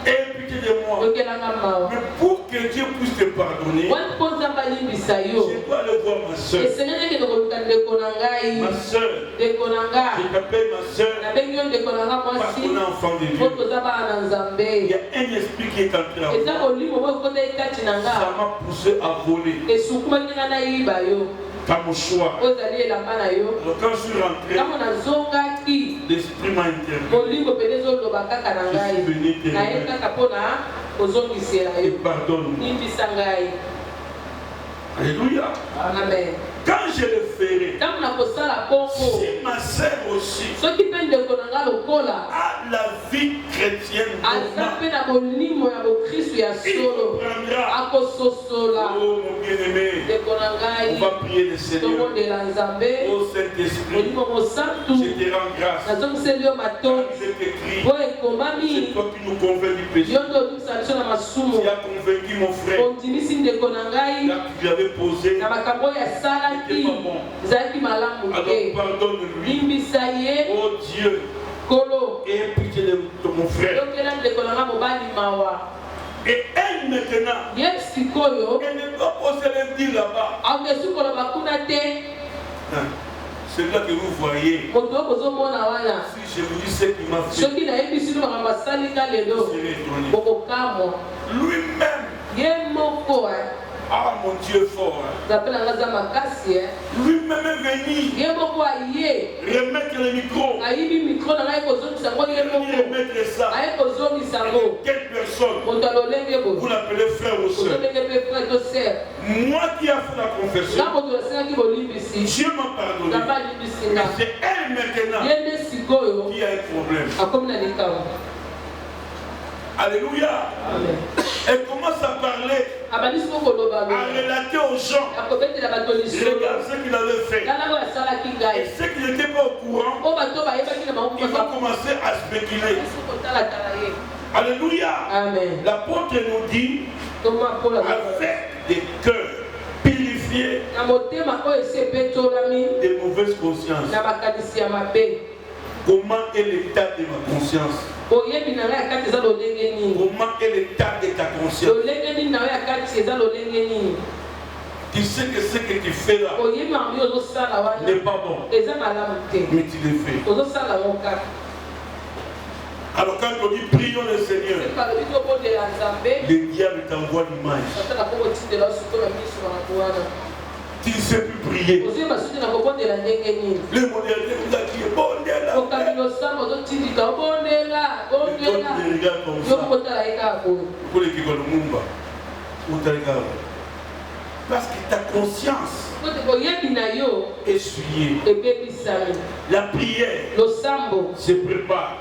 Aie pitié de moi. Mais pour que Dieu puisse te pardonner, je dois aller voir ma soeur. Ma soeur, je t'appelle ma soeur parce qu'on est enfant de Dieu. Il y a un esprit qui est entré en moi. Ça m'a poussé à voler. Par mon choix. Alors quand je suis rentré, l'esprit m'a interpellé. Je suis venu te remercier. Et pardonne-moi. Alléluia. Amen. Quand je le ferai, si ma sœur aussi a la vie chrétienne, il comprendra. Oh mon bien-aimé, on va prier le Seigneur. Oh Saint-Esprit, je te rends grâce. Quand je t'écris, c'est toi qui nous convaincs du péché. Tu as convaincu mon frère. Tu lui avais posé. Alors pardonne-lui. Oh Dieu, aie pitié de mon frère. Et elle maintenant, elle ne doit pas se le dire là-bas. Celui-là que vous voyez, si je vous dis ce qu'il m'a fait, vous serez étonné. Lui-même, ah mon Dieu fort. Lui-même est venu remettre le micro. Remettre ça. Quelle personne? Vous l'appelez frère ou soeur. Moi qui a fait la confession, Dieu m'a pardonné. Mais c'est elle maintenant qui a un problème. Alléluia. Amen. Elle commence à parler, à relater aux gens. Regarde ce qu'il avait fait. Et ceux qui n'étaient pas au courant, il va commencer à spéculer. Alléluia. Amen. L'apôtre nous dit, avec des cœurs purifiés des mauvaises consciences. Comment est l'état de ma conscience? Comment est l'état de ta conscience? Tu sais que ce que tu fais là n'est pas bon, mais tu le fais. Alors quand on dit prions le Seigneur, le diable t'envoie l'image. Tu ne sais plus prier. Le modèle vous a dit bondela. Parce que ta conscience est souillée. La prière se prépare.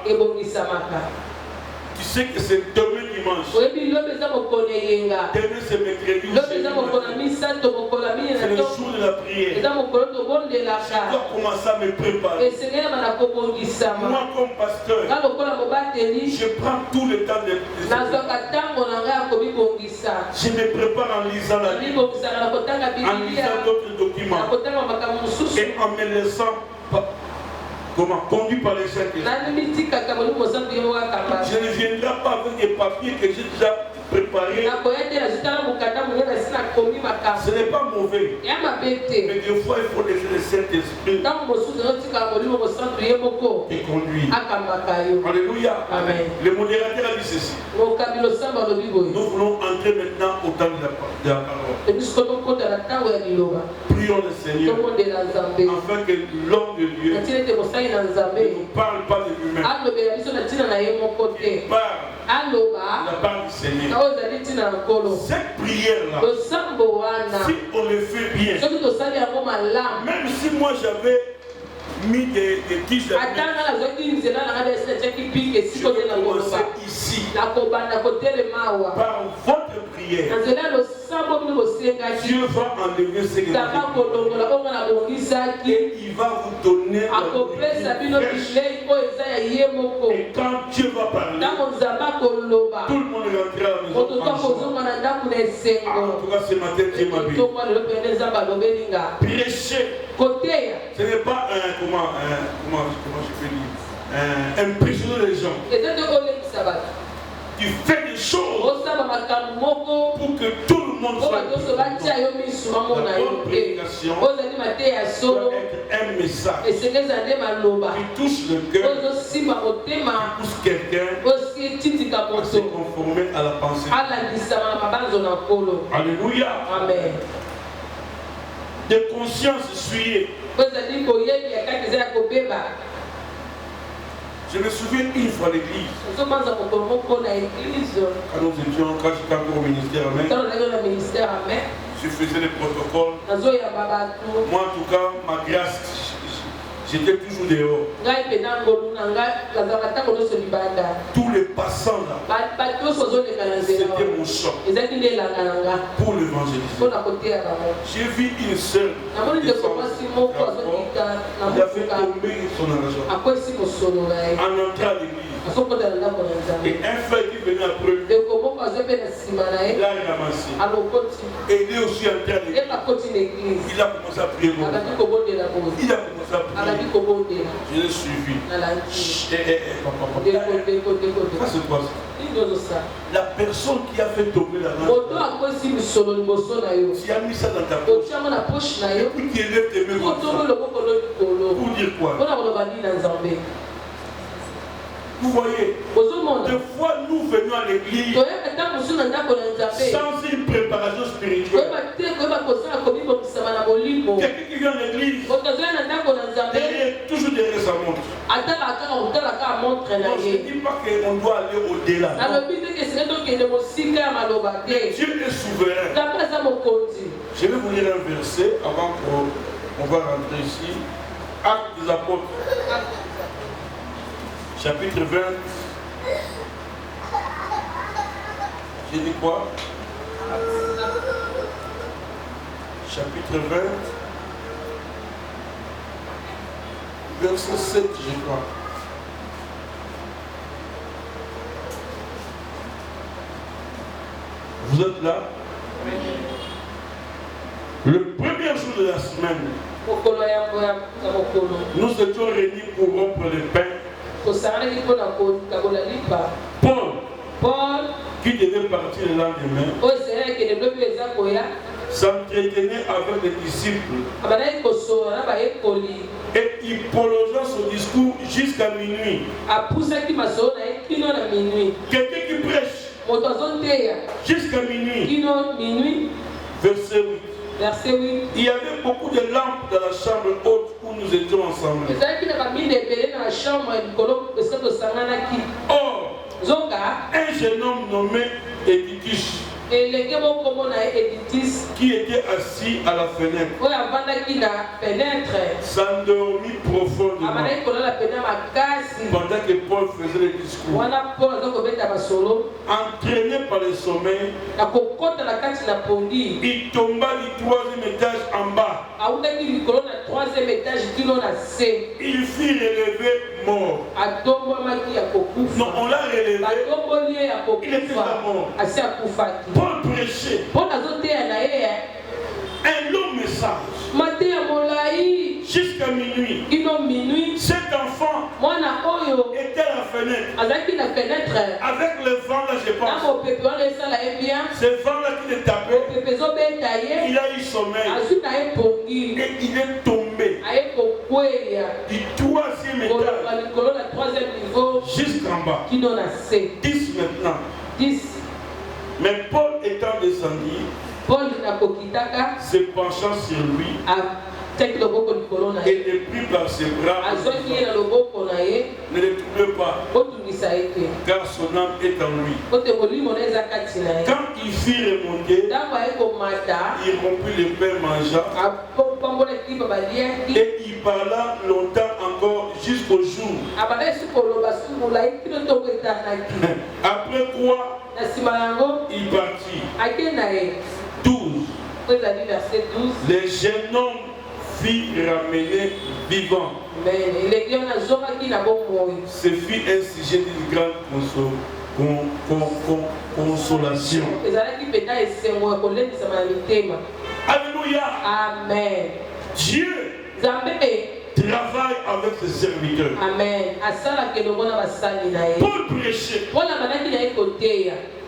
Tu sais que c'est demain dimanche. Demain c'est mercredi. C'est le jour de la prière. Je dois commencer à me préparer. Moi comme pasteur, je prends tout le temps de je me prépare en lisant la Bible, en lisant d'autres documents et en me laissant comment conduit par les Saint-Esprit. Je ne viendrai pas avec des papiers que j'ai déjà préparés. Ce n'est pas mauvais. Mais des fois, il faut laisser le Saint-Esprit et conduire. Alléluia. Amen. Le modérateur a dit ceci. Nous voulons entrer maintenant au temps de la parole. Prions le Seigneur afin que l'homme de Dieu ne nous parle pas de lui-même. Il parle de la part du Seigneur. Cette prière-là, si on le fait bien, même si moi j'avais mis des tiges, je vais commencer ici par votre prière. Dieu va enlever ce que vous et il va vous donner la et quand Dieu va parler, tout le monde rentrera à la maison. En tout cas ce matin Dieu m'a dit prêcher, ce n'est pas comment je peux dire impressionner les gens. tu fais des choses pour que tout le monde soit la bonne prédication doit être un message qui touche le cœur, qui pousse quelqu'un à se conformer à la pensée. Alléluia. Amen. De conscience essuyée. Je me souviens une fois à l'église. Quand nous étions, quand j'étais encore au ministère Amen, je faisais les protocoles. Moi, en tout cas, ma grâce, j'étais toujours dehors. Tous les passants là, c'était mon choc pour l'évangélisme. J'ai vu une sœur, il a fait tomber son argent en entrant à l'église. Et un frère qui venait après lui, il a ramassé. Et il est aussi entré à l'église. Il a commencé à prier. Il a commencé à prier. Je l'ai suivi. C'est quoi ça? La personne qui a fait tomber la main, tu as mis ça dans ta poche. Et puis tu élèves tes mains comme ça. Pour dire quoi? Vous voyez, des fois nous venons à l'église sans une préparation spirituelle. Quelqu'un qui vient à l'église, derrière, toujours derrière sa montre. Non, je ne dis pas qu'on doit aller au-delà. Dieu est souverain. Je vais vous lire un verset avant qu'on va rentrer ici. Actes des apôtres. Chapitre 20. J'ai dit quoi? Chapitre 20. Verset 7, je crois. Vous êtes là? Le premier jour de la semaine, nous étions réunis pour rompre le pain. Paul, qui devait partir le lendemain, s'entretenait avec les disciples et il prolongea son discours jusqu'à minuit. Quelqu'un qui prêche jusqu'à minuit. Verset 8. Il y avait beaucoup de lampes dans la chambre haute où nous étions ensemble. Or, un jeune homme nommé Édicus, qui était assis à la fenêtre, s'endormit profondément pendant que Paul faisait le discours. Entraîné par le sommeil, il tomba du troisième étage en bas. Il fut relevé mort. Non, on l'a relevé. Il était mort. Paul prêchait un long message jusqu'à minuit. Cet enfant était à la fenêtre avec le vent là, je pense. Ce vent là qui le tapait, il a eu sommeil et il est tombé du troisième étage jusqu'en bas. 10 maintenant. Mais Paul étant descendu, se penchant sur lui et le prit par ses bras, ne le trouble pas, car son âme est en lui. Quand il fit remonter, il rompit le pain, mangea, et il parla longtemps encore jusqu'au jour. Après quoi, il partit. 12. Les jeunes hommes fut ramené vivant. Ce fut un sujet d'une grande consolation. Alléluia. Amen. Dieu travaille avec ses serviteurs. Amen. Paul prêchait.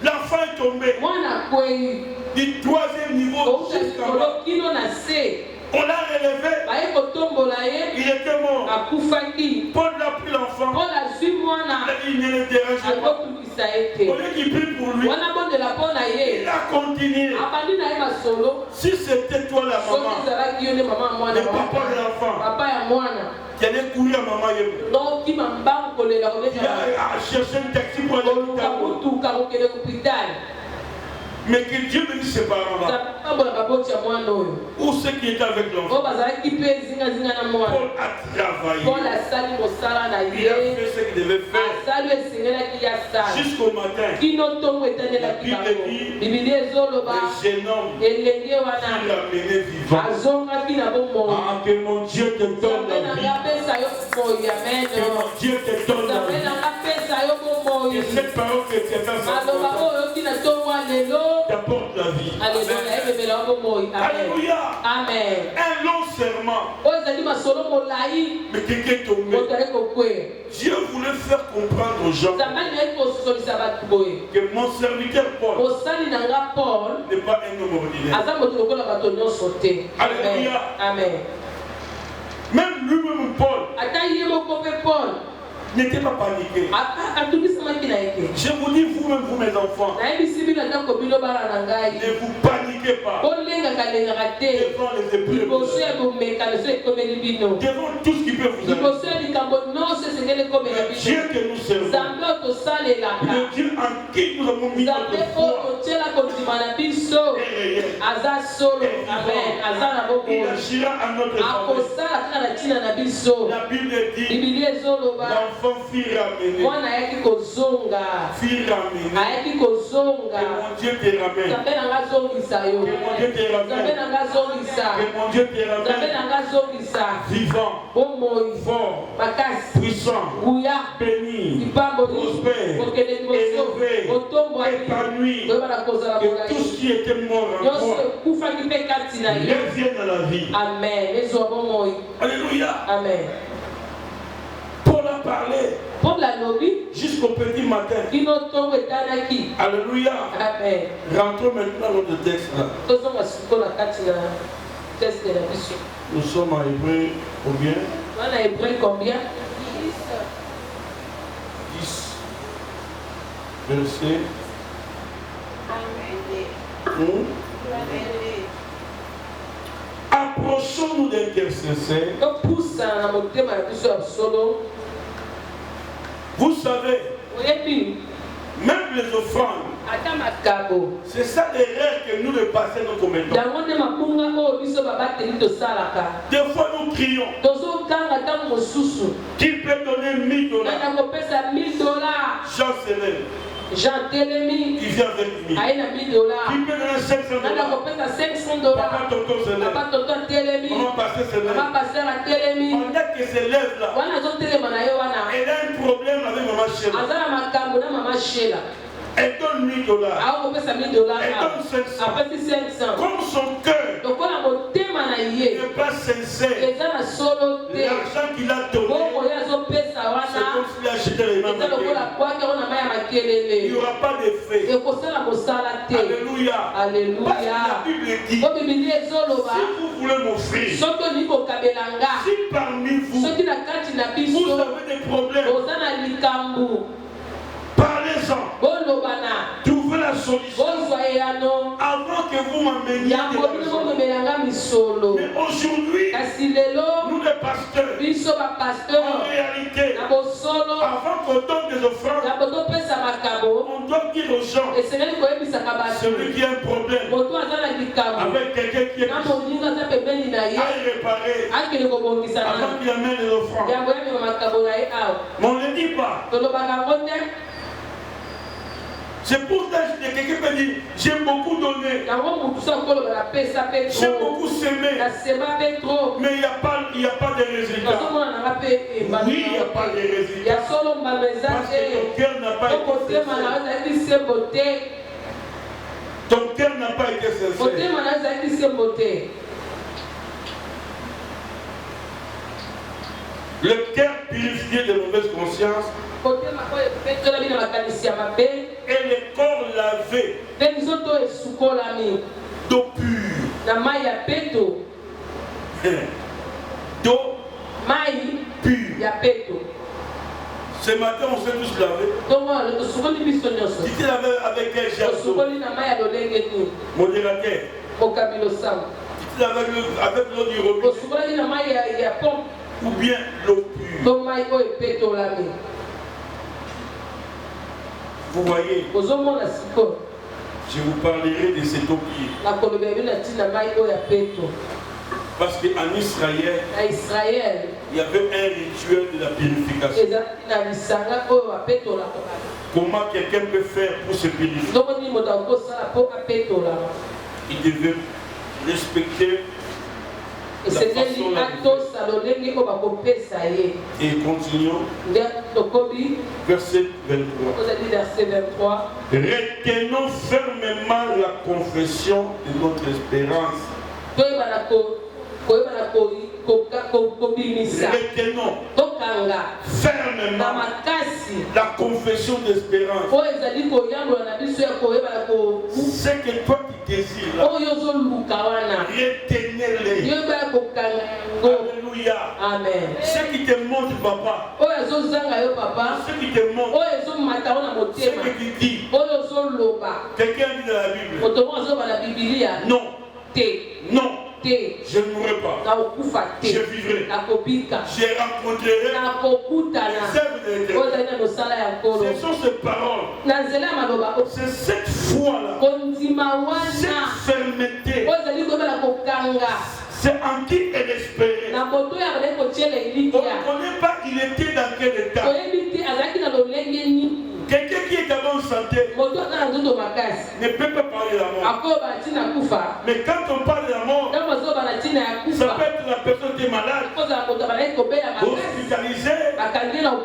L'enfant est tombé du 3e niveau jusqu'en bas. On l'a relevé. Il était mort. Paul l'a pris l'enfant. Il ne le dérangeait pas. Au lieu qu'il prie pour lui, il a continué. Si c'était toi la maman, le papa de l'enfant, qui allait courir à maman, il a cherché un taxi pour aller à l'hôpital. Mais que Dieu bénisse ses parents-là. Ou ceux qui étaient avec l'enfant. Paul a travaillé. Il a fait ce qu'il devait faire. Jusqu'au matin. La Bible dit le jeune homme qui l'a mené vivant. Ah, que mon Dieu te donne la vie. Que mon Dieu te donne la vie. Et cette parole que tu as fait t'apporte la vie. Alléluia. Amen. Un long serment. Mais quelqu'un est tombé. Dieu voulait faire comprendre aux gens que mon serviteur Paul n'est pas un homme ordinaire. Alléluia. Amen. Même lui-même Paul n'était pas paniqué. Je vous dis vous-même, vous mes enfants, ne vous paniquez pas devant les épreuves, devant tout ce qui peut vous arriver. Le Dieu que nous servons, le Dieu en qui nous avons mis notre foi est réel. Il agira à notre faveur. La Bible dit l'enfant fut ramené. Fut ramené. Que mon Dieu te ramène. Que mon Dieu te ramène. Que mon Dieu te ramène. Vivant, fort, puissant, béni, prospère, élevé, épanoui. Que tout ce qui était mort en toi revienne à la vie. Amen. Alléluia. Amen. Paul a parlé jusqu'au petit matin. Alléluia. Amen. Rentrons maintenant dans notre texte là. Nous sommes en hébreu combien? Combien? 10. Verset. Approchons-nous d'intercesseurs. Vous savez, même les offrandes, c'est ça l'erreur que nous le passons nous commettons. Des fois nous crions qu'il peut donner $1000. Jean s'élève. Jean Télémi, il vient avec $1000. Qui peut donner $500. Papa Tonton s'élève. Maman Pasteur s'élève. Pendant que s'élève là, elle a un problème avec Maman Sheila. Elle donne $1000. Elle donne 500. Comme son cœur n'est pas sincère, l'argent qu'il a donné, c'est comme s'il a acheté les mains. Il n'y aura pas d'effet. Alléluia. Parce que la Bible dit, si vous voulez m'offrir, si parmi vous, vous avez des problèmes, parlez-en. Trouvez la solution avant que vous m'ameniez. Mais aujourd'hui, nous les pasteurs, en réalité, avant qu'on donne des offrandes, on doit dire aux gens, celui qui a un problème avec quelqu'un qui est à réparer avant qu'il amène les offrandes. Mais on ne le dit pas. C'est pour ça que quelqu'un peut dire, j'aime beaucoup donner, j'aime beaucoup s'aimer, mais il n'y a pas de résultat. Oui, il n'y a pas de résultat. Parce que ton cœur n'a pas été sincère. Ton cœur n'a pas été sincère. Le cœur purifié de mauvaise conscience Et les corps lavés d'eau pure. D'eau pure. Ce matin, on s'est tous lavés. Tu t'es lavé avec quel gerceau? Modérateur. Tu t'es lavé avec l'eau du robinet. Ou bien l'eau pure. Vous voyez, je vous parlerai de cette eau pure. Parce qu'en Israël, il y avait un rituel de la purification. Comment quelqu'un peut faire pour se purifier? Il devait respecter la façon et continuons. Verset 23. Retenons fermement la confession de notre espérance. Retenons fermement la confession d'espérance. Ce que toi tu désires là, retenez-les. Alléluia. Amen. Ce qui te montre, papa, ce qui te montre, ce que tu dis, quelqu'un dit dans la Bible, non, non. Je ne mourrai pas. Je vivrai. Je rencontrerai les œuvres de l'Éternel. Ce sont ces paroles. C'est cette foi-là. Cette fermeté. C'est en qui elle espérait. On ne connaît pas il était dans quel état. Quelqu'un qui est en bonne santé ne peut pas parler de la mort. Mais quand on parle de la mort, ça peut être la personne qui est malade, hospitalisée,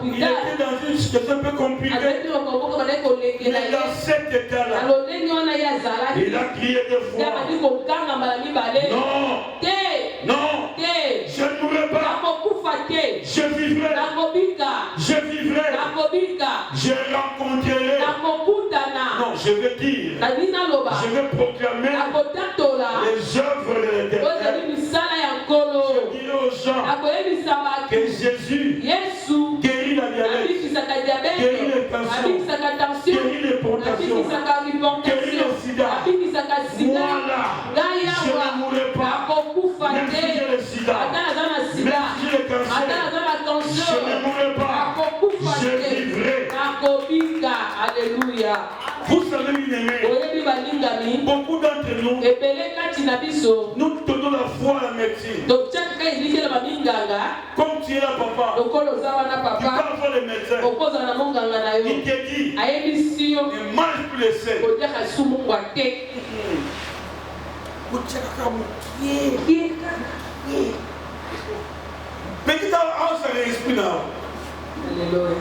il était dans une situation un peu compliquée. Mais dans cet état-là, il a crié deux fois. Non, je ne mourrai pas. Je vivrai. Je vivrai. Je rencontrerai. Non, je vais dire. Je vais proclamer les œuvres de l'Éternel. Je dirai aux gens que Jésus guérit la diabète, guérit les tensions, guérit les pontations, guérit le sida. Moi là, je ne mourrai pas. Même si j'ai le sida, même si j'ai le cancer, je ne mourrai pas. Je vivrai. Alléluia. Vous savez, bien-aimés, beaucoup d'entre nous, nous donnons la foi à la médecine. Comme tu es là, papa, tu parles pour les médecins. Il te dit, ne mange plus les sel. Mais qui t'a l'esprit là? Alléluia.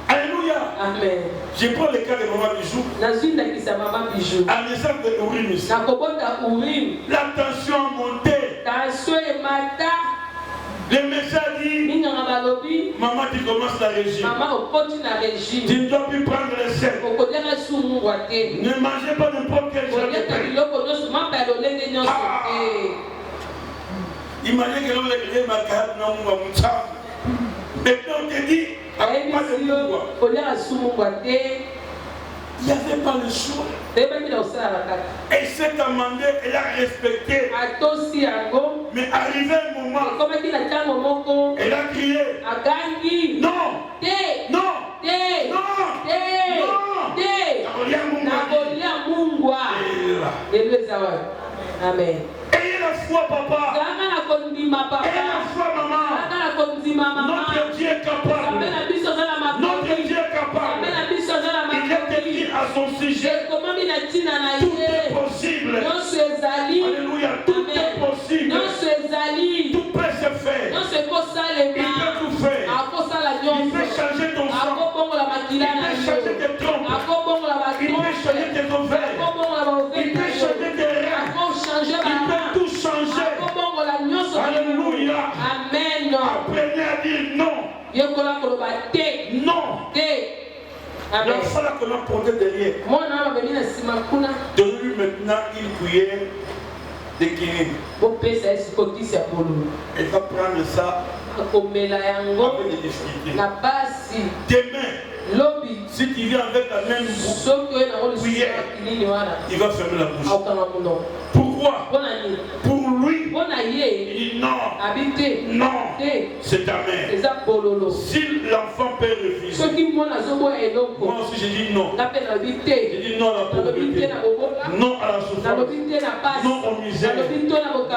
Alléluia. Amen. Je prends le cas de maman Bijou. À naissance de Urim. La tension a monté. Le médecin dit, maman, tu commences la régime. Tu ne dois plus prendre le sel. Ne mangez pas n'importe quel genre de pain. Imaginez que l'on est ma carte, non, maintenant on te dit, il n'y avait pas le choix. Elle s'est amendée, elle a respecté. Mais arrivé un moment, elle a crié. Non! Non! Amen. Ayez la foi, papa. Ayez la foi, maman. Notre Dieu est capable. Notre Dieu est capable. Il est écrit à son sujet. Tout est possible. Alléluia. Tout est possible. Tout peut se faire. Il peut tout faire. Il peut changer ton sang. Il peut changer tes trompes. Il peut changer tes ovaires. Il peut changer tes reins. Il peut tout changer. Alléluia. Amen. Apprenez à dire non. Non. L'enfant là qu'on a porté derrière. Donne-lui maintenant une cuillère de quinine. Elle va prendre ça avec des difficultés. Demain, si tu viens avec la même cuillère, il va fermer la bouche. Pourquoi? Pour lui, il dit non, non, c'est ta mère. Si l'enfant peut refuser, moi aussi je dis non. Je dis non à la pauvreté, non à la souffrance, non aux misères,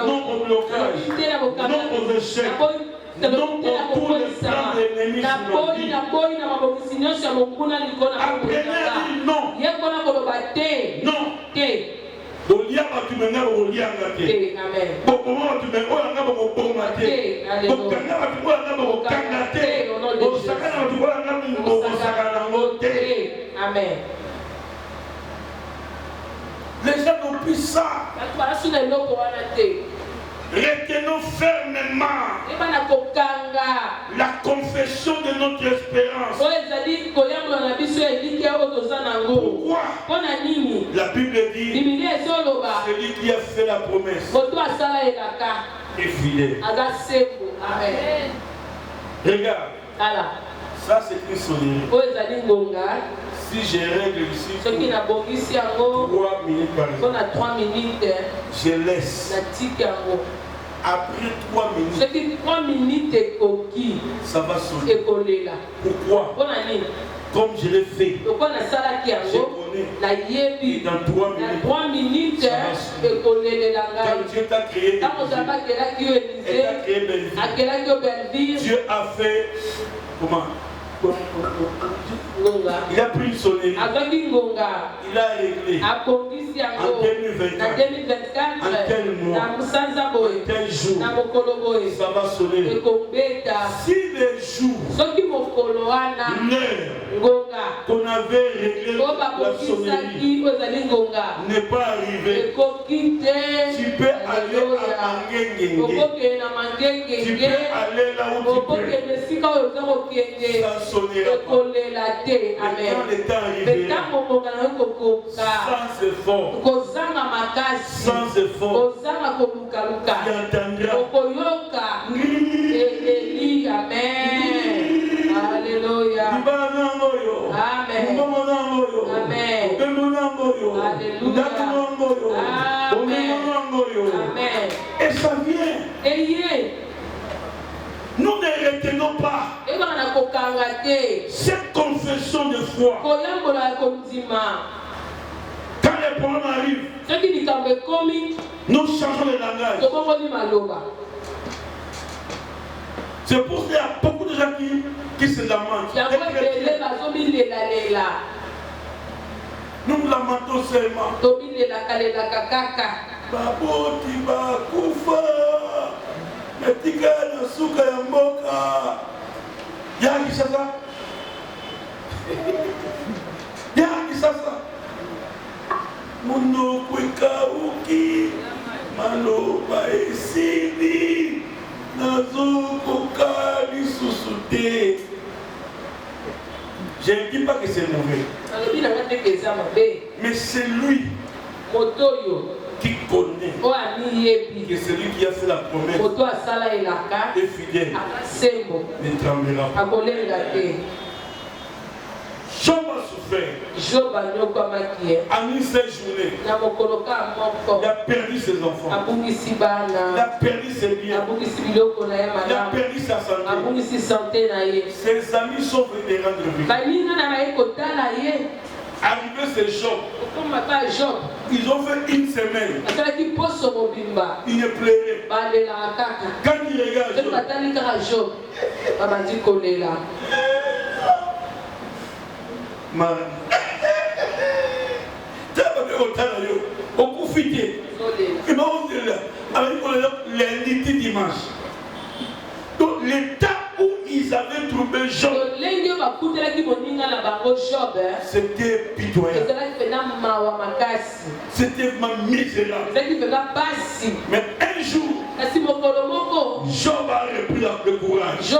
non au blocage, non aux échecs, non au tour de plans de l'ennemi sur nos vies. Apprenez à dire non. Non. Bolia batumena bolia ngate. Bokoma batumena oyanga bokobomate. Bokanga batumena oyanga bokangate. Bosakana batumena oyanga bokosakana ngote. Amen. Les gens n'ont plus ça. Retenons fermement la confession de notre espérance. Pourquoi? La Bible dit celui qui a fait la promesse est fidèle. Amen. Regarde, ça c'est une sonnerie. Si je règle ici 3 minutes par exemple, 3 minutes, je laisse. Après 3 minutes, ça va sonner. Pourquoi? Comme je l'ai fait, je connais. Et dans 3 minutes, ça va sonner. Quand Dieu t'a créé, Dieu a fait comment? Il a pris une sonnerie. Il a réglé en 2024, en tel mois, en tel jour, ça va sonner. Si les jours, l'heure qu'on avait réglé la sonnerie n'est pas arrivé, tu peux aller à Mangengenge. Tu peux aller là où tu peux. Ça sonnera pas. Et quand le temps arrivera, sans effort, tu entendras. Alléluia. Et ça vient. Nous ne retenons pas cette confession de foi. Quand les problèmes arrivent, nous changeons le langage. C'est pour ça qu'il y a beaucoup de gens qui se lamentent. Nous nous lamentons seulement. Baboti bakufa. Metika na suka ya mboka. Yaki sasa. Yaki sasa. Muno kweka uki. Maloba esini. Nazuko lisusude. Je ne dis pas que c'est mauvais. Mais c'est lui qui connaît que celui qui a fait la promesse est fidèle, ne tremblera pas. Job a souffert. En une seule journée, il a perdu ses enfants. Il a perdu ses biens. Il a perdu sa santé. Ses amis sont venus les rendre visite. Arrivé c'est Job. Ils ont fait une semaine. Il ne plairait. Quand il regarde Job, lundi dimanche. Donc l'état où ils avaient trouvé Job, c'était pitoyable. C'était misérable. Mais un jour, Job a repris le courage.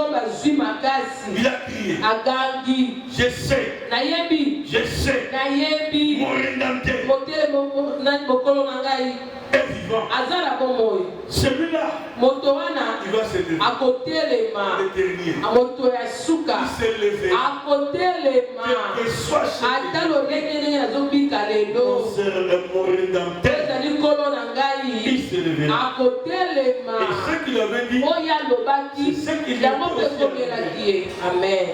Il a crié. agangi je sais nayebi nayebi mon rédempteur motele na mokolo na ngai est vivant. azala bomoi Celui-là moto wana il va se lever. akotelema Le dernier moto ya suka il s'est levé. akotelema Quel que soit chez ata lolenge ndenge azobika lelo mon rédempteur, ezali nkolo na ngai il s'est levé. akotelema Et ce qu'il avait dit, oyo alobaki yango mpe ekomelaki ye. Amen.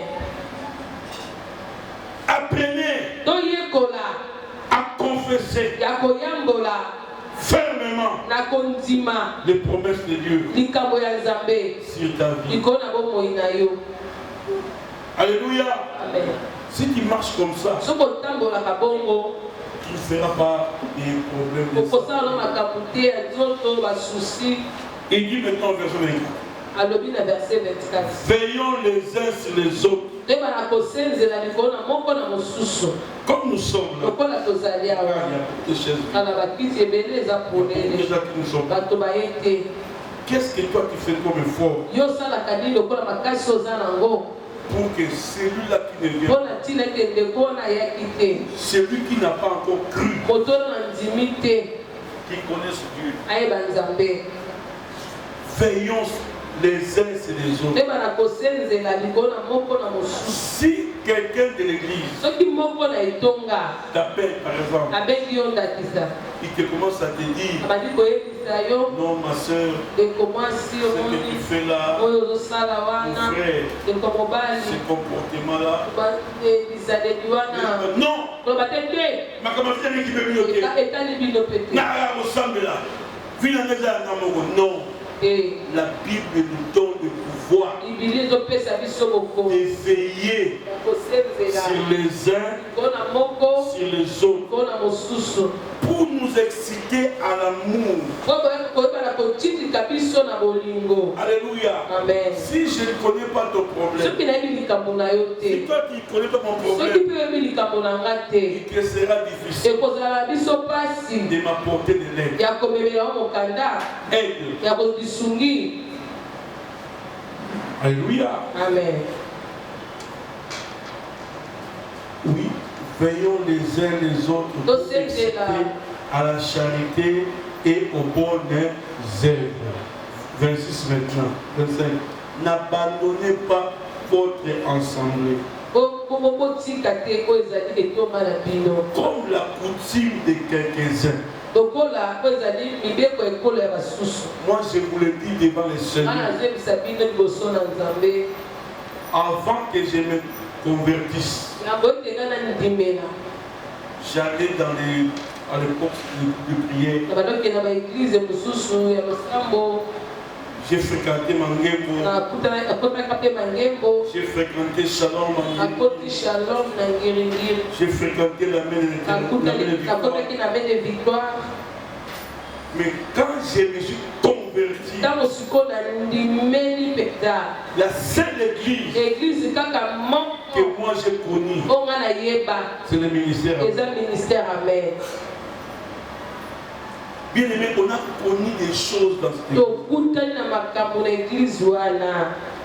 apprenez toyekola à confesser ya koyambola fermement na kondima les promesses de Dieu likambo ya nzambe sur ta vie. likolo na bomoi na yo. Alléluia. Amen. Si tu marches comme ça, soki otambolaka bongo tu ne feras pas des problèmes de ça. okosala no makambo te ya nzoto basusi. Il dit maintenant au verset 24. alobi na verset 24 veillons les uns sur les autres. tebana kosenzela likolo na moko na mosusu. Comme nous sommes là, lokola tozali awa kala bakiti ebele eza polele bato baye te. qu'est-ce que toi tu fais comme effort yo osalaka nini lokola makasi oza nango pour que celui-là qui ne vient mpo na ntina ete ndeko wana ayaki te, celui qui n'a pas encore cru, moto oyo na ndimi te qui connaisse Dieu, ayeba nzambe. veillons les uns sur les autres. tebana kosenzela likolo na moko na mosusu. Si quelqu'un de l'église soki moko na etonga t'appelle par exemple, abengi yo ndakisa il te commence à te dire abandi koyebisa yo non ma soeur, ndeko mwasi ce que tu omoni fais là, oyo ozosala mon wana frère, ndeko mobali ce comportement là, bisaleli wana non, koloba te te makambo afitani qui peut mieux que etali bino pe te. na ressemble là, vina non. La Bible nous donne le pouvoir de veiller sur les uns, sur les autres, pour nous exciter à l'amour. Alléluia. Amen. Si je ne connais pas ton problème, si toi tu ne connais pas mon problème, il te sera difficile de m'apporter de l'aide. Aide. Alléluia. Amen. Oui, veillons les uns les autres pour exciter à la charité et aux bonnes œuvres. 26 maintenant. 25. N'abandonnez pas votre assemblée. Comme la coutume de quelques-uns. Moi je vous le dis devant les seigneurs. Avant que je me convertisse, j'allais à l'époque de prière. J'ai fréquenté Mangembo. J'ai fréquenté Shalom Mangembo. J'ai fréquenté la main de victoire. Mais quand je me suis converti, la seule église que moi j'ai connue, c'est le ministère. Bien aimé, on a connu des choses dans cette église.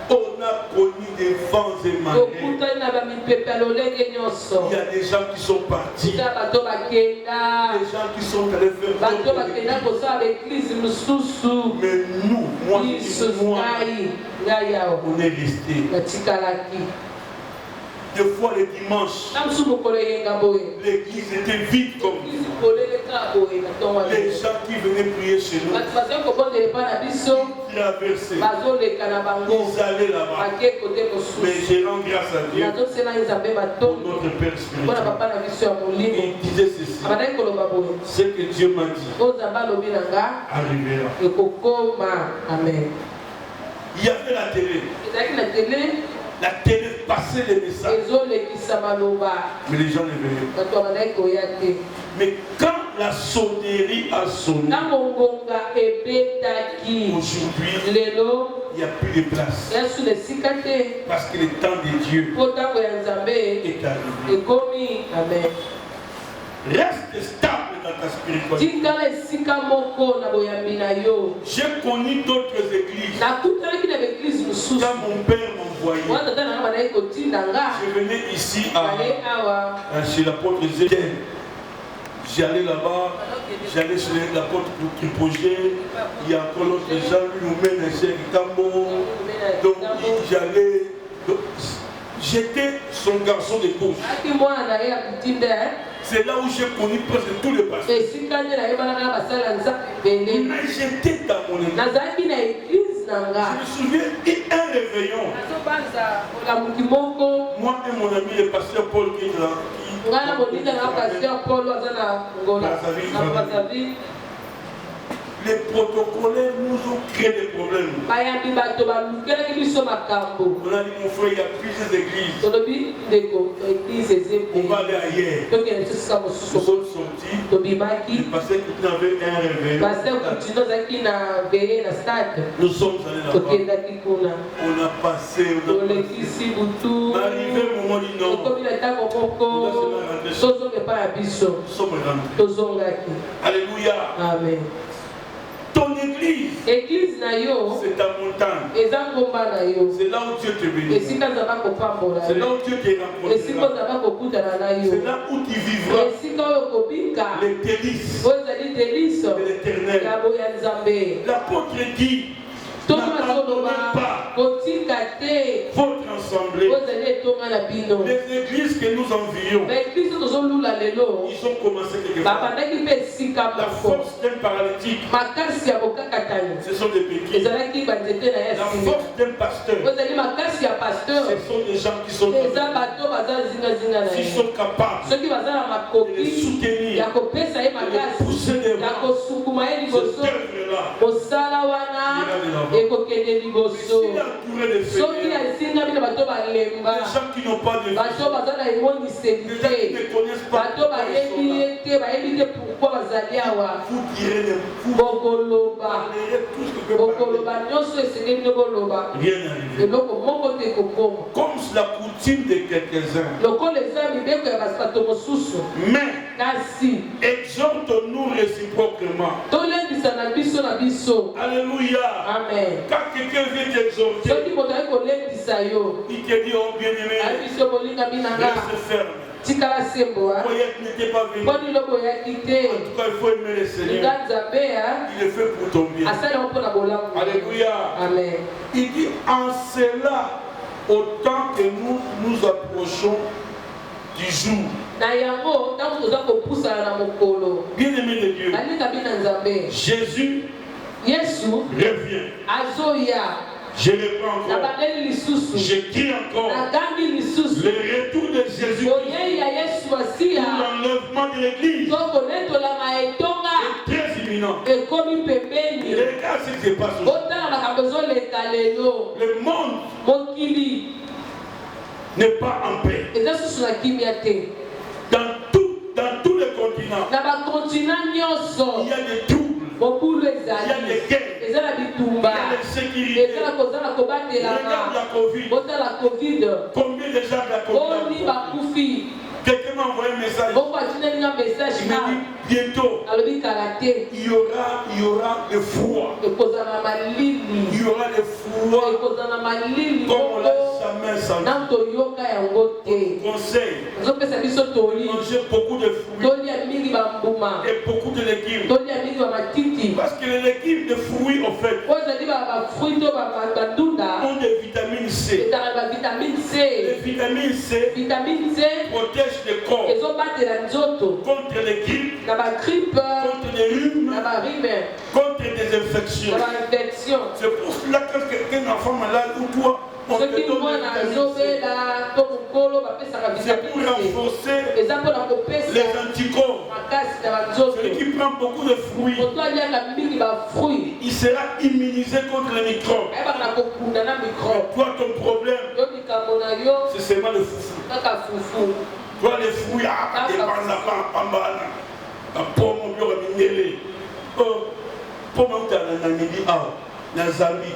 On a connu des vents et marées. Il y a des gens qui sont partis. Des gens qui sont allés faire. Mais nous, moi, on est restés. Des fois les dimanches, l'église était vide comme nous. Les gens qui venaient prier chez nous, ils traversaient, ils allaient là-bas. Mais je rends grâce à Dieu pour notre Père spirituel. Il disait ceci: ce que Dieu m'a dit arrivera. Amen. Il y avait la télé. La télé passait les messages. Mais les gens ne venaient pas. Mais quand la sonnerie a sonné, aujourd'hui, il n'y a plus de place. Parce que le temps de Dieu est arrivé. Amen. Reste stable dans ta spiritualité. J'ai connu d'autres églises. Quand mon père m'envoyait, je venais ici chez l'apôtre Zézé. J'allais là-bas, j'allais chez l'apôtre Tripogé, il y a encore l'autre gens, lui nous mène chez Cambo. Donc j'allais. J'étais son garçon de course. C'est là où j'ai connu presque tous les pasteurs. Mais j'étais dans mon église. Je me souviens, un réveillon. Moi et mon ami le pasteur Paul qui est là. Les protocolaires nous ont créé des problèmes. On a dit mon frère, il y a plusieurs églises. On va aller ailleurs. Nous sommes sortis. Le pasteur qui avait un réveil. Nous sommes allés là-bas. On a passé. Arrivé au moment du Nord. Nous sommes rentrés. Alléluia. Amen. Ton église, c'est ta montagne. C'est là où Dieu te bénit. C'est là où Dieu te rencontrera. C'est là où tu vivras les délices de l'éternel. L'apôtre dit, n'abandonnez pas votre assemblée. Les églises que nous envions, ils ont commencé quelque part. La force d'un paralytique, ce sont des béquilles. La force d'un pasteur, ce sont des gens qui sont capables de les soutenir, de les pousser devant. Cette œuvre-là, s'il est entouré de fainéants, des gens qui n'ont pas de vie, des gens qui ne connaissent pas vous direz les fous, vous parlerez tout ce que vous parlez. Rien n'arrive. Comme la coutume de quelques-uns. Mais exhorte-nous réciproquement. Alléluia. Amen. Quand quelqu'un vient t'exhorter, il te dit, oh bien-aimé, reste ferme. Voyez qu'il n'était pas venu. En tout cas, il faut aimer le Seigneur. Il est fait pour ton bien. Alléluia. Amen. Il dit, en cela, autant que nous nous approchons du jour. Bien-aimé de Dieu, Jésus revient. Je le prends encore. Je crie encore. Le retour de Jésus pour l'enlèvement de l'église est très imminent. Et regarde ce qui se passe aujourd'hui. Le monde n'est pas en paix. Dans tous les continents, il y a des troubles. Il y a des guerres, il y a l'insécurité. Regarde la Covid. Combien de gens de la Covid? Quelqu'un m'a envoyé un message. Il m'a dit bientôt il y aura le froid. Il y aura le froid comme on l'a jamais senti. Conseil, manger beaucoup de fruits et beaucoup de légumes. Parce que les légumes de fruits en fait ont des vitamines C. Les vitamines C protègent le corps contre les grippes, contre les rhumes, contre des infections. C'est pour cela que quelqu'un enfant malade ou toi, on te donne des vitamines C. C'est pour renforcer les anticorps. Celui qui prend beaucoup de fruits, il sera immunisé contre les microbes. Toi, ton problème, c'est seulement le foufou. Toi, les fruits, des pambana, la pomme, le pomme, la Zambie,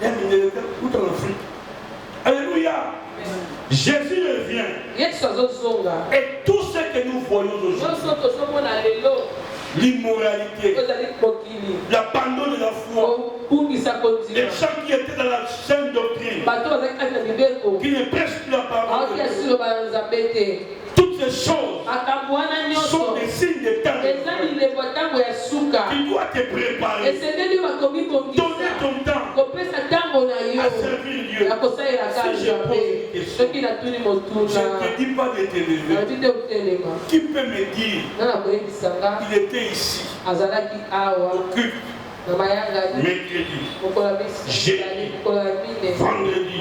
tout en Afrique. Alléluia. Jésus revient. Et tous ce que nous voyons aujourd'hui, l'immoralité, l'abandon de la foi, les gens qui étaient dans la saine doctrine, qui ne prêchent plus la parole de Dieu, toutes ces choses sont des signes de temps. Tu dois te préparer, donner ton temps à servir Dieu. Si je pose une question, je ne te dis pas de te lever. Qui peut me dire il était ici au culte mercredi, jeudi, vendredi,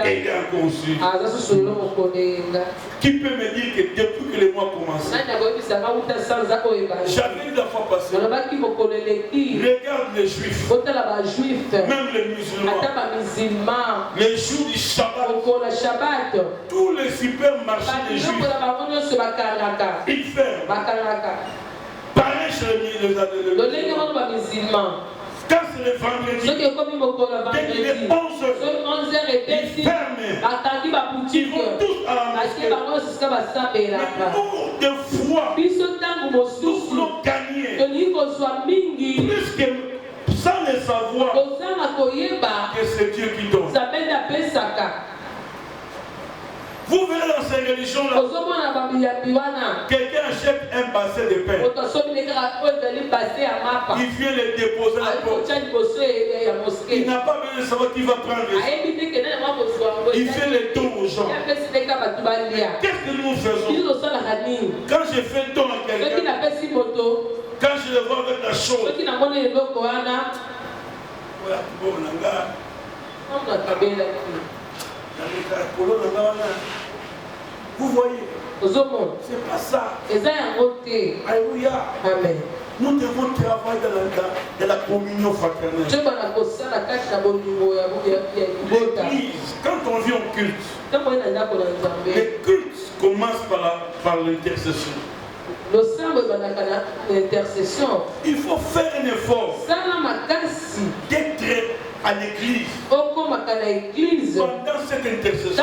et il est encore ici. Qui peut me dire que depuis que le mois a commencé, j'avais vu la fois passée, regarde les juifs, même les musulmans, les jours du Shabbat, tous les supermarchés des juifs, ils ferment. Pareil chez les musulmans. Quand c'est le vendredi, dès qu'il est 11h, ils ferment. Ils vont tous à la mosquée. Mais nous, de foi, nous voulons gagner. Plus que sans le savoir que c'est Dieu qui donne. Vous verrez dans ces religions-là, quelqu'un achète un bassin de pain. Il vient le déposer à la porte. Il n'a pas besoin de savoir qui va prendre ça. Il fait le don aux gens. Qu'est-ce que nous faisons? Quand je fais le don à quelqu'un, quand je le vois avec la chose, vous voyez, c'est pas ça. Alléluia. Amen. Nous devons travailler dans la communion fraternelle. L'église, quand on vient au culte, le culte commence par l'intercession. Il faut faire un effort d'être à l'église pendant cette intercession.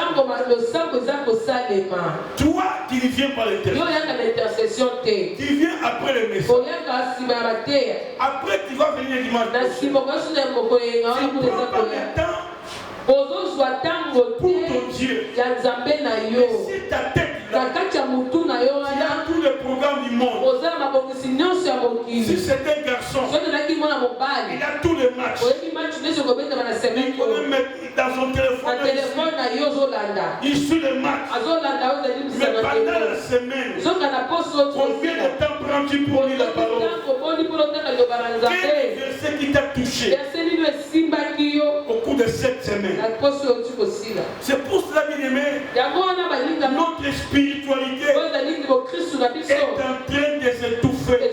Toi qui viens par l'intercession, tu viens après le message. Après tu vas venir dimanche. Tu prends pas le temps pour ton Dieu. Mais si ta tête là, il y a tous les programmes du monde. Si c'est un garçon, il a tous les matchs. Il peut mettre dans son téléphone. Il suit les matchs. Mais pendant la semaine, combien de temps prends-tu pour lire la parole? Quel verset qui t'a touché au cours de cette semaine? C'est pour cela, bien-aimé, notre spiritualité est en train de s'étouffer, de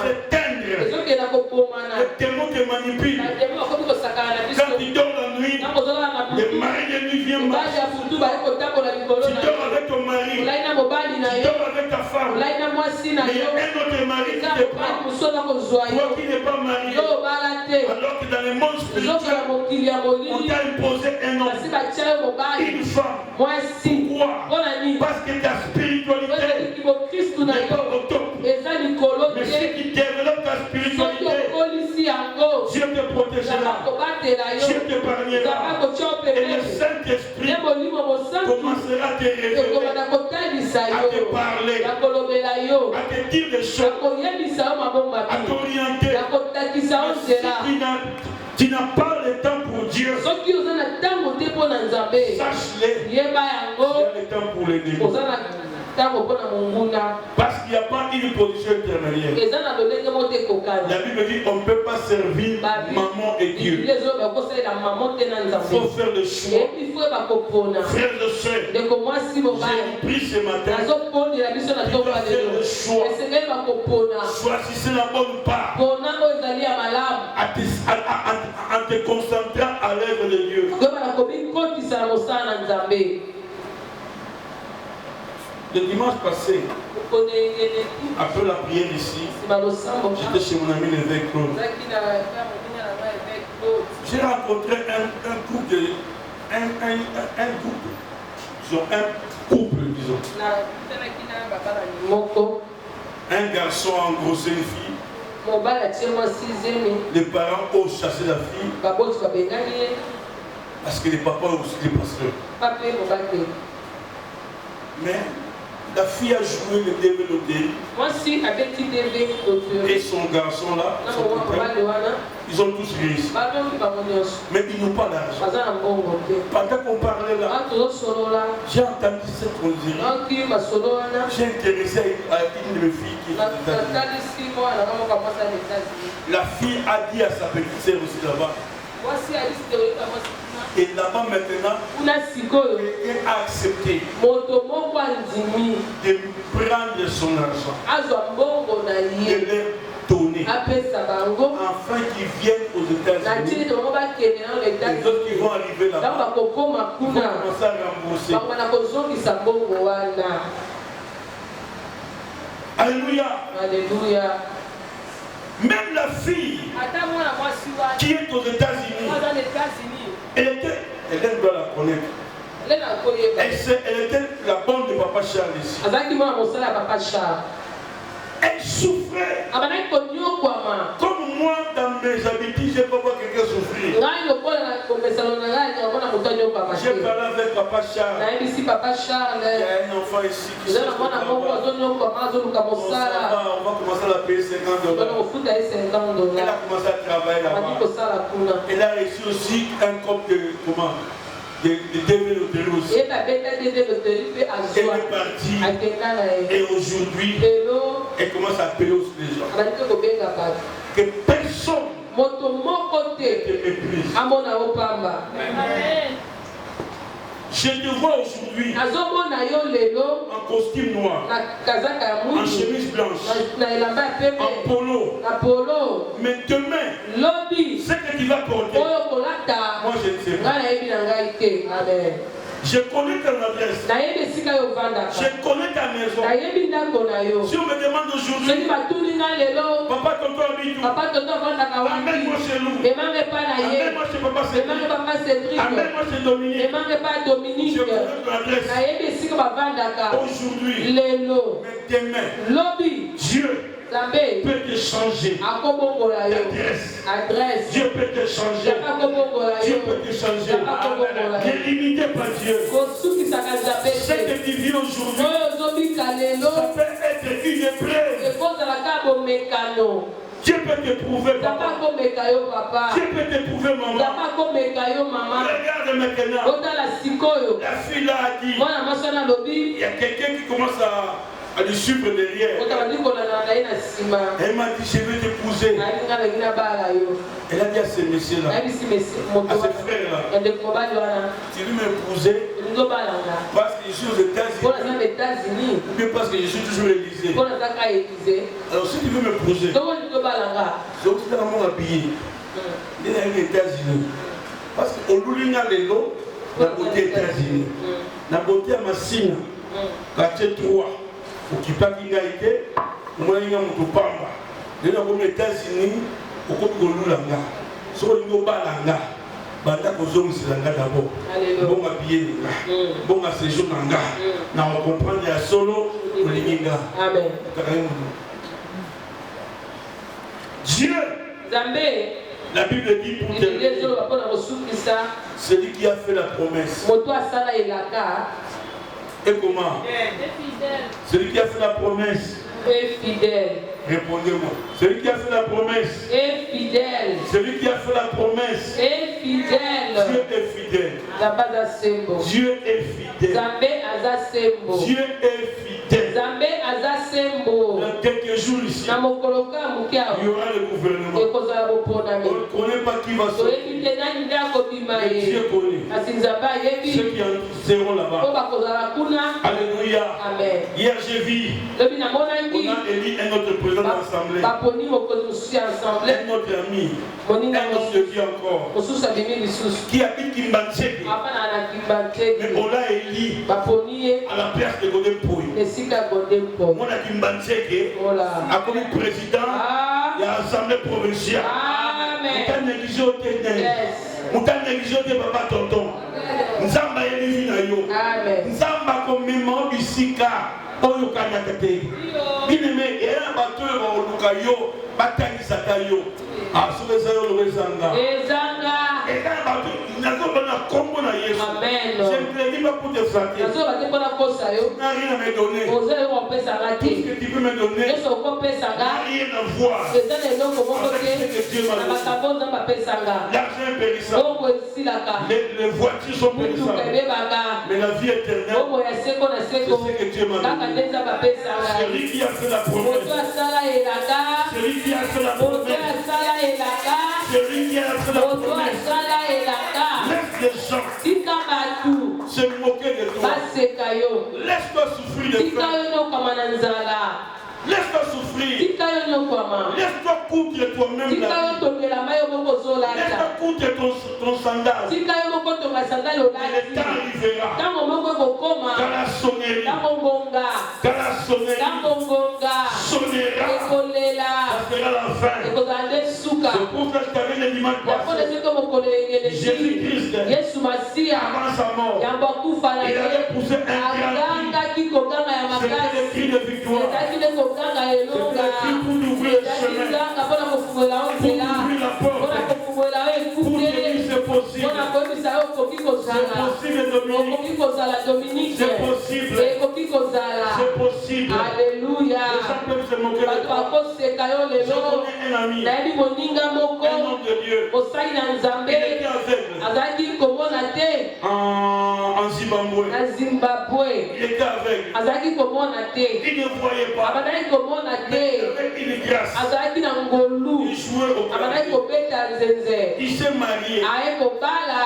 s'éteindre. Les démons te manipulent. Quand tu dors la nuit, le mari de nuit vient marcher. Tu dors avec ton mari, tu dors avec ta femme. Mais il y a un autre mari qui te prend. Toi qui n'es pas marié, alors que dans le monde spirituel, on t'a imposé un homme, une femme. Pourquoi? Parce que ta spiritualité n'est pas au top. Mais si tu développes ta spiritualité, Dieu te protégera, Dieu t'épargnera, et le Saint-Esprit commencera à te révéler, à te parler, à te dire des choses, à t'orienter. Mais si tu n'as pas le temps pour Dieu, sache-le, il y a le temps pour les démons. Parce qu'il n'y a pas une position intermédiaire. La Bible dit qu'on ne peut pas servir maman et Dieu. Il faut faire le choix. Frères et sœurs, j'ai pris ce matin. Tu dois faire le choix. Choisissez la bonne part en te concentrant à l'œuvre de Dieu. Le dimanche passé, après la prière ici, j'étais chez mon ami l'évêque Claude. J'ai rencontré un couple, couple, disons. Un garçon a engrossé une fille. Les parents ont chassé la fille. Parce que les papas ont aussi des pasteurs. Mais la fille a joué le développé. Et son garçon là, son copain, ils ont tous réussi. Mais ils n'ont pas d'argent. Pendant qu'on parlait là, j'ai entendu cette connerie. J'ai intéressé à une de mes filles qui est aux États-Unis. La fille a dit à sa petite sœur aussi là-bas. Et là-bas maintenant, elle a accepté de prendre son argent, de leur donner, afin qu'ils viennent aux États-Unis. Les autres qui vont arriver là-bas, ils vont commencer à rembourser. Alléluia. Alléluia. Même la fille qui est aux États-Unis, elle doit la connaître. Elle était la bonne de Papa Charles ici. Elle souffrait. Comme moi, dans mes habitudes, je ne peux pas quelqu'un souffrir. J'ai parlé avec Papa Charles. Il y a un enfant ici qui souffre. On va commencer à la payer $50. Elle a commencé à travailler là-bas. Elle a reçu aussi un cop de commande. De développer aussi. Elle est partie. Et aujourd'hui, elle commence à payer aussi les gens. Que personne ne te méprise. Je te vois aujourd'hui en costume noir, en chemise blanche, en polo. Mais demain, ce que tu vas porter, moi je ne sais pas. Je connais ton adresse. Je connais ta maison. Si on me demande aujourd'hui, papa tonton habite où? Amène-moi chez nous. Amène-moi chez papa Cédric. Amène-moi chez Dominique. Je connais ton adresse. Aujourd'hui, mais demain, Dieu peut te changer d'adresse. Dieu peut te changer. Dieu peut te changer. Ne limitez pas Dieu. Ce que tu vis aujourd'hui, ça peut être une épreuve. Dieu peut te prouver, papa. Dieu peut te prouver, maman. Regarde maintenant. La fille là a dit, il y a quelqu'un qui commence à lui suivre derrière. Elle m'a dit, je vais t'épouser. Elle a dit à ce monsieur-là, à ce frère-là, tu veux m'épouser parce que je suis aux États-Unis ou bien parce que je suis toujours Élysée. Alors si tu veux m'épouser, c'est aussi dans mon habillé. Il est aux États-Unis. Parce qu'au Loulinga Lelo, la beauté États-Unis, la beauté à Massina, quartier 3. Ukipaki ngaite mwenye mtupamba ndio kwa États-Unis ukopolulanga so ngo balanga banda kozongisa d'abord bonga billet bonga séjour nanga na comprendre ya solo olinga. Amen. Dieu, la Bible dit pour celui qui a fait la promesse. Et comment? Celui qui a fait la promesse est fidèle. Répondez-moi. Celui qui a fait la promesse est fidèle. Celui qui a fait la promesse est fidèle. Dieu est fidèle. Dieu est fidèle. Dieu est fidèle. Dans quelques jours ici, il y aura le gouvernement. On ne connaît pas qui va sortir. Mais Dieu connaît ceux qui seront là-bas. Alléluia. Amen. Hier j'ai vu, on a élu un autre président de l'Assemblée. Un autre ami. Un autre Dieu encore. Qui habite Kimbancheke. Mais on l'a élu à la place de Godem Pouy. Mon a Kimbancheke a comme président de l'Assemblée provinciale. Moutan négligé au ténèbres. Moutan négligé au papa tonton. Nzamba yeli na yo. Amen. Nzamba komema bisika oyo kanyakate. Bineme era bato ba oluka yo batangisa yo. Asubeza yo lobezanga. Ezanga. Eka bato nazo bana kombo na Yesu. Amen. Je ne te dis pas pour te flatter. Nazo bate kona kosa yo. Tu n'as rien à me donner. Oze yo pesa ngati. Tout ce que tu peux me donner. Yeso ko pesa nga. Rien à voir. Ezana eloko moko te. Na makabo nzamba pesa nga. L'argent est périssable. Bongo esilaka. Les voitures sont périssables. Mais la vie éternelle, bongo ya seko na seko. c'est ce que Dieu m'a donné. Kaka ndenza ba pesa nga. C'est lui qui a fait la promesse. Moto asala elaka. C'est lui qui a fait la promesse. Moto asala elaka. C'est lui qui a fait la Moto promesse. asala elaka. Laisse les gens Tika batu. se moquer de toi. Baseka yo. Laisse-toi souffrir de Tika faim. yo no kama na nzala. Laisse-toi souffrir. Tika yo no kama. Laisse-toi coudre toi-même Tika la yo vie. tongela mayo moko zolata. Laisse-toi coudre ton sandal. Tika yo moko tonga sandali Et olati. le temps arrivera. Tango moko kokoma. Quand la sonnerie, Tango ngonga. quand la sonnerie Tango ngonga. sonnera, Ekolela. ça sera la fin. Ekozande suka. C'est pour ça que je t'avais le dimanche Yapone passé. seko mokolo yengeleki. Jésus-Christ, Yesu Masia. avant sa mort, Yamba kufa na il ye. avait poussé un grand cri. Agangaki koganga ya C'était le makasi. cri de victoire. Ezalaki nde koganga elonga. C'était le cri pour ouvrir le chemin, ezalaki mpona kofungola o pour nzela. ouvrir la Mpona porte, kofungola o pour ekute. dire c'est possible. Mpona koyebisa yo okoki C'est kozala. possible, Dominique. Okoki kozala Dominique. C'est possible. Ekoki kozala. C'est possible. Alléluia. Les gens peuvent se moquer de Bato toi. bakoseka yo Je lelo. connais un ami, nayebi moninga moko. un homme de Dieu. osali na Il nzambe. était aveugle azalaki komona te. en Zimbabwe. na Zimbabwe. Il était aveugle. azalaki komona te. Il ne voyait pas. abandaki komona Mais il te. avait une grâce. azalaki na ngolu. Il jouait au abandaki clavier. kobeta nzenze. Il s'est marié aye kobala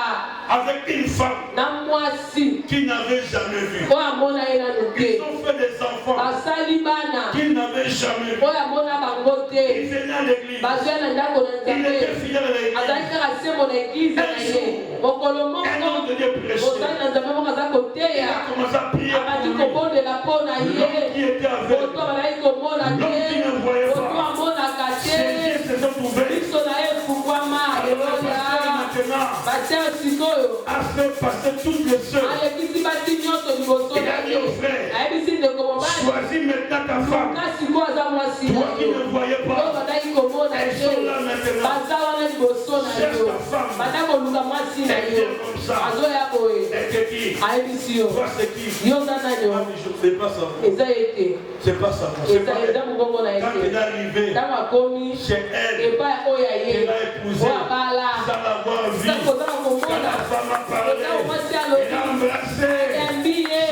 avec une femme na mwasi qu'il n'avait jamais vue. oyo amona ye nanu Ils te. ont fait des enfants basali bana qu'il n'avait jamais vus. oyo amona bango Il te. venait à l'église. bazwa na ndako na Il était nzambe. fidèle à l'église. azalaki kaka sembo na eglize na ye. mokolo Un moko homme de Dieu prêchait. ozali na nzambe moko aza Il koteya. a commencé à prier abandi pour lui. kobondela mpo na L'homme qui ye. était aveugle. moto abandaki komona L'homme qui te. ne voyait moto pas. amonaka Ses te. yeux se sont ouverts. miso na ye efungwama. Le pasteur aleluya. maintenant bater sikoyo a fait passer toutes les sœurs. alekisi basi nyonso liboso Il na a dit ye. au frère, ayebisi ndeko mobali. choisis maintenant ta femme. luka sikoyo aza mwasi na Toi qui yo. ne voyais oyo pas, bandaki komona elles te. sont là maintenant. baza wana liboso na Cherche yo. ta femme. banda koluka mwasi na Elle yo. vient comme ça. azoya boye. Elle te dit, ayebisi yo. toi c'est qui? yo oza nani Ah, yo. mais je ne sais pas ça. eza ye te. C'est pas ça. C'est pas eza elle. mongongo na ye Quand il est te. arrivé, ntango akomi c'est elle epai oyo ya ye. qui l'a épousé oyo abala. sans l'avoir vu. sa kozala Quand komona. la femme a parlé, ntango mwasi il a alobi. embrassé. yambi ye.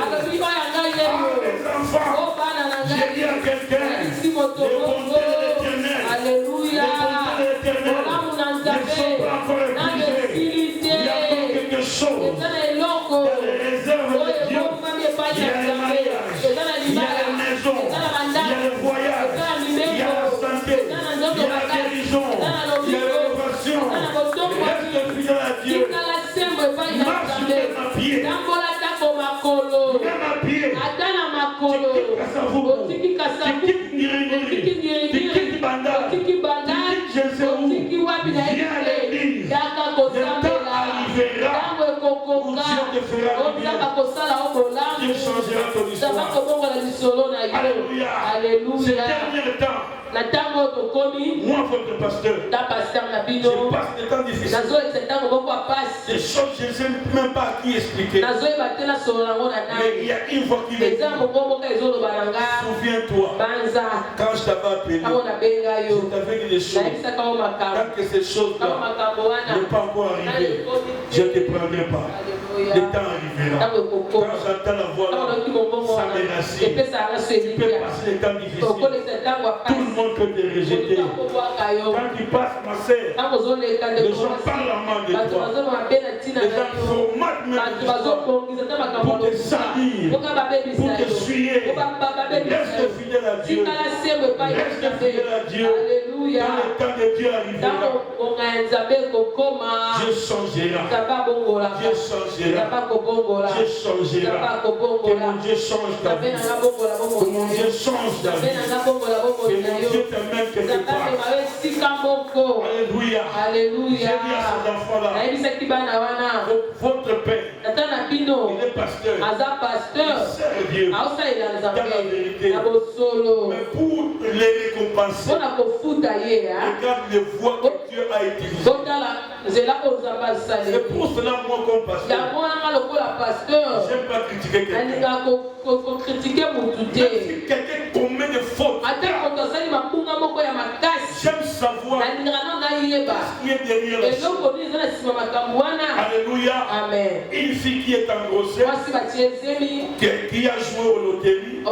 alobi oyo ngai ye Ah, yo. les enfants, o bana na j'ai dit ngai. à quelqu'un, ayebisi moto les moko. bontés de l'éternel, Alléluia. les bontés de l'éternel Olamu na ne nzambe. sont pas encore Nanga épuisées. esili Il y a encore te. quelque chose. eza na eloko. Il y a les réserves oyo de Dieu. ebomami epai Il y na a les nzambe. mariages. eza na Il y a libala. les maisons. eza na Il y a bandako. le voyage. eza na Il y a mimeko. la santé. eza na Il nzoto y a la makasi. guérison. eza na Il y a lobiko. l'élévation. eza na botombo. Reste fidèle à Dieu. tikala sembo epai na Marche nzambe. même à pied. tambola tako makolo. Même à pied. ata na makolo. Tu quittes Kasavubu. otiki Tu kasavu. quittes Ngiringiri. otiki Tu ngiringiri. quittes Bandar. otiki bandari. Tu quittes je sais où. otiki wapi na Viens à l'église. yaka Le temps kosambela. arrivera ntango ekokoka. où Dieu te fera du bien. ozaba kosala o bolamu. Dieu changera ton zaba histoire. kobongola lisolo na yo. Alléluia. Ce Alléluia. dernier temps, na ntango tokomi. moi, votre pasteur, ta pasteur na je bino. passe des temps difficiles. nazoyebisa ntango moko ya Des pasi. choses, je ne sais même pas à qui expliquer. nazoyeba te nasolo nango na Mais il y nani. a une fois qu'il me eza dit, moko moko ezoloba na nga. souviens-toi, banza quand je t'avais appelé, ntango nabenga je yo. t'avais dit des choses. nayebisaka o makambo. Tant que ces ntango choses-là makambo wana. n'est pas encore arrivées, je ne te prendrai pas. Le temps arrivera. ntango ekokoma. Quand j'entends la voix, ntango noki mongongo ça wana. me rassure. epesaka nga so Tu peux elikya. passer des temps difficiles. tokolesa ntango ya Tout le pasi. monde peut te rejeter. okobwaka yo. Quand tu passes, ma sœur, ntango ozoleka les ndeko gens parlent mal de bato toi. bazoloba mabe na ntina Les na gens yo. formatent même bato l'histoire bazobongisa ta makambo pour te salir, mpoka babebisa pour te yo. suyer. mpo babebisa Reste yo. fidèle à Dieu. tikala sembo epai ya Reste nzambe. fidèle à Dieu. Alléluia. Quand le temps de Dieu ntango arrivera, ngonga ya nzambe ekokoma. Dieu changera. nzambe abongolaka. Dieu nzambe changera. akobongola. Dieu nzambe changera. Que akobongola. mon Dieu change ta nzambe vie. nanga bongola Que bomoi mon na Dieu yo. change ta nzambe vie. nanga bongola bomoi Que na mon yo. Dieu t'amène quelque nzambe part. amema yo esika moko. Alléluia. Alléluia. J'ai dit à ces enfants-là, nayebisaki bana wana. votre Père il est pasteur. Il sert Dieu dans la vérité. Mais pour les récompenser, regarde les voies que Dieu a utilisées. C'est pour cela moi comme pasteur, j'aime pas critiquer quelqu'un. Si quelqu'un commet des fautes, j'aime savoir ce qui est derrière la chose. Alléluia. Amen. Une fille qui est engrossée, qui a joué au loterie,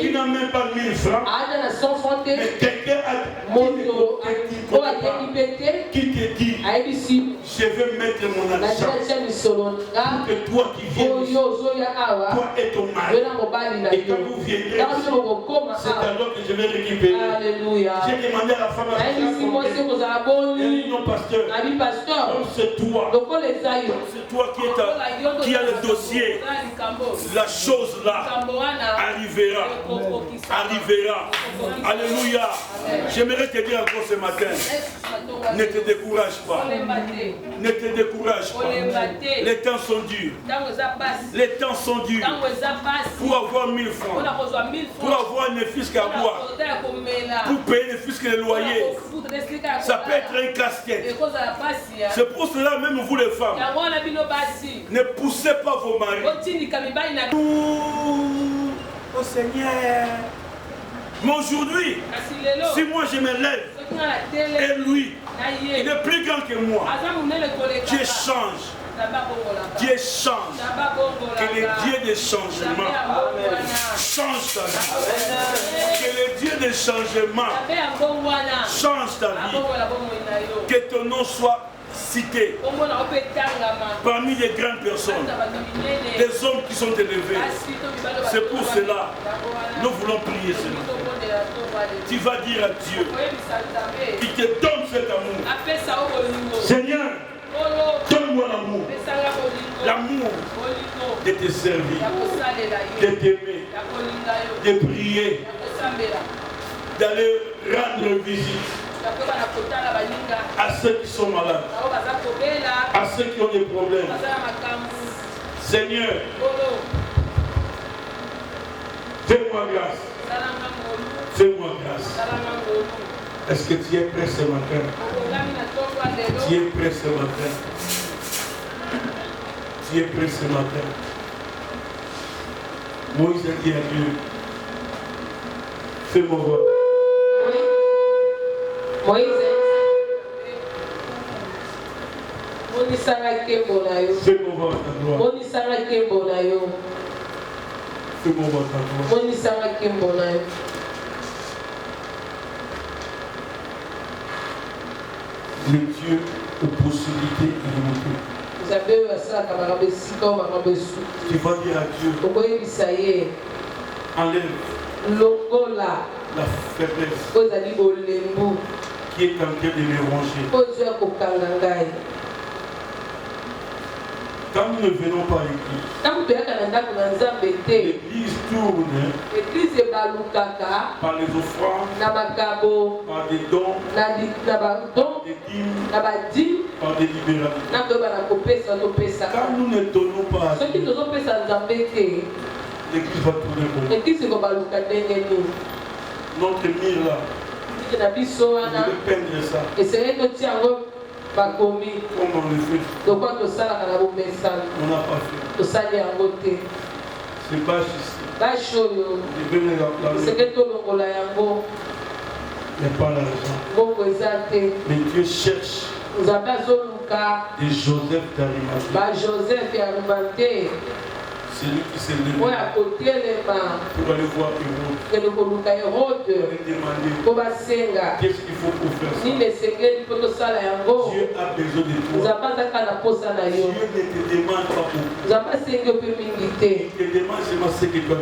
qui n'a même pas 1000 francs, mais quelqu'un qui te dit, je vais mettre mon argent pour que toi qui viens ici, toi et ton mari, et quand vous viendrez ici, c'est alors que je vais récupérer. J'ai demandé à la femme à elle dit non pasteur, c'est toi qui a le dossier, la chose là arrivera. Alléluia. J'aimerais te dire encore ce matin, ne te décourage pas. Ne te décourage pas. Les temps sont durs. Les temps sont durs. Pour avoir 1000 francs, pour avoir ne fût-ce qu'à boire, pour payer ne fût-ce que le loyer, ça peut être un casse-tête. C'est pour cela même vous les femmes, ne poussez pas vos maris. Oh Seigneur. Mais aujourd'hui, si moi je me lève et lui, il est plus grand que moi, Dieu change. Dieu change. Que le Dieu de changement change ta vie. Que le Dieu de changement change ta vie. Que ton nom soit cité parmi les grandes personnes, des hommes qui sont élevés. C'est pour cela nous voulons prier ce matin. Tu vas dire à Dieu qui te donne cet amour. Seigneur, donne-moi l'amour. L'amour de te servir, de t'aimer, de prier, d'aller rendre visite à ceux qui sont malades, à ceux qui ont des problèmes. Seigneur, fais-moi grâce. Fais-moi grâce. Est-ce que tu es prêt ce matin? Tu es prêt ce matin? Tu es prêt ce matin? Moïse a dit à Dieu, fais-moi voir. Moïse, fais-moi voir ta gloire. Fais-moi voir ta gloire. Le Dieu aux possibilités illimitées. Tu vas dire à Dieu, enlève la faiblesse qui est en train de me ronger. Quand nous ne venons pas à l'église, l'église tourne par les offrandes, par des dons, des dîmes, par des libéralités. Quand nous ne donnons pas à Dieu, l'église va tourner pour nous. Notre mire là, on devait peindre ça. Comme on le fait. On n'a pas fait. C'est bâche ici. Je vais la il n'y a pas l'argent. Mais Dieu cherche des Joseph d'Arimathée. C'est lui qui s'est levé pour aller voir Hérode. Pour aller demander qu'est-ce qu'il faut pour faire ça. Dieu a besoin de toi. Dieu ne te demande pas beaucoup. Il te demande seulement ce que toi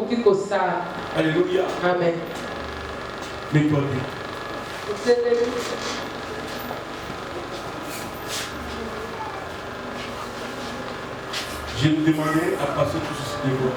tu fais. Alléluia. Amen. Mets-toi bien. Je vous demandais à passer tout ceci de voix.